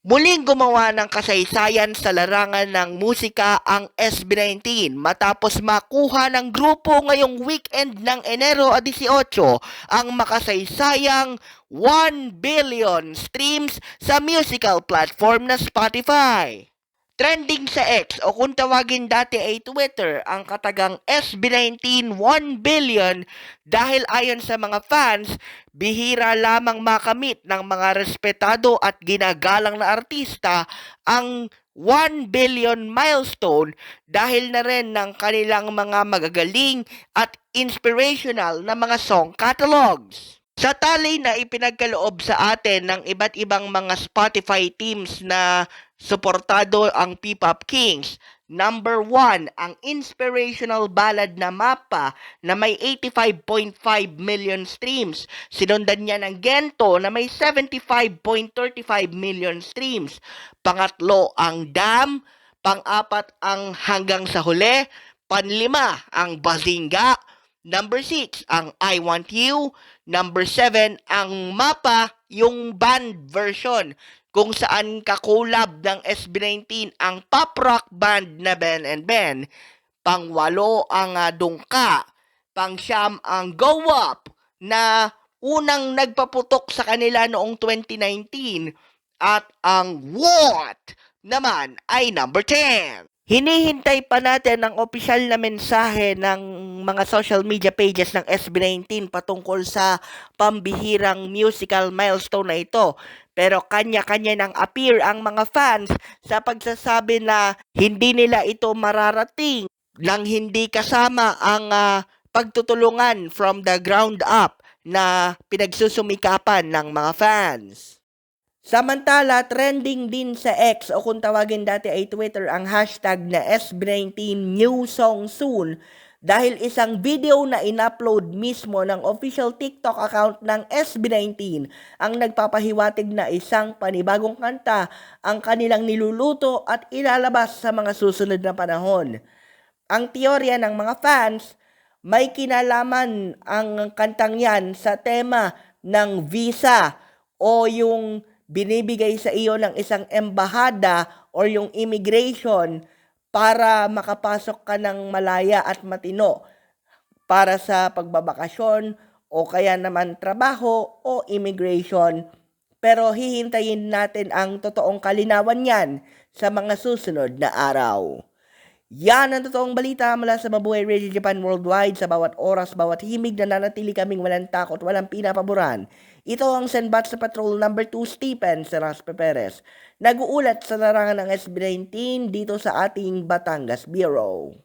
Muling gumawa ng kasaysayan sa larangan ng musika ang SB19 matapos makuha ng grupo ngayong weekend ng Enero 18 ang makasaysayang 1 billion streams sa musical platform na Spotify. Trending sa X o kung tawagin dati ay Twitter ang katagang SB19 1 billion dahil ayon sa mga fans, bihira lamang makamit ng mga respetado at ginagalang na artista ang 1 billion milestone dahil na rin ng kanilang mga magagaling at inspirational na mga song catalogs. Sa tali na ipinagkaloob sa atin ng iba't ibang mga Spotify teams na suportado ang P-Pop Kings, number 1 ang inspirational ballad na Mapa na may 85.5 million streams. Sinundan niya ng Gento na may 75.35 million streams. Pangatlo ang Dam, pang-apat ang Hanggang sa Huli, panlima ang Bazinga, number 6 ang I Want You, number 7 ang Mapa, yung band version kung saan kakulab ng SB19 ang pop rock band na Ben and Ben. Pangwalo ang Dungka, pangsyam ang Go Up na unang nagpaputok sa kanila noong 2019 at ang What naman ay number 10. Hinihintay pa natin ang opisyal na mensahe ng mga social media pages ng SB19 patungkol sa pambihirang musical milestone na ito. Pero kanya-kanya nang appear ang mga fans sa pagsasabi na hindi nila ito mararating nang hindi kasama ang pagtutulungan from the ground up na pinagsusumikapan ng mga fans. Samantala, trending din sa X o kung tawagin dati ay Twitter ang hashtag na SB19 New Song Soon dahil isang video na in-upload mismo ng official TikTok account ng SB19 ang nagpapahiwatig na isang panibagong kanta ang kanilang niluluto at ilalabas sa mga susunod na panahon. Ang teorya ng mga fans, may kinalaman ang kantang yan sa tema ng visa o yung binibigay sa iyo ng isang embahada or yung immigration para makapasok ka ng malaya at matino para sa pagbabakasyon o kaya naman trabaho o immigration. Pero hihintayin natin ang totoong kalinawan yan sa mga susunod na araw. Yan ang totoong balita mula sa Mabuhay Radio Japan Worldwide. Sa bawat oras, bawat himig, nananatili kaming walang takot, walang pinapaboran. Ito ang Senbat sa Patrol number 2 Stephen Seraspe Perez. Nag-uulat sa larangan ng SB19 dito sa ating Batangas Bureau.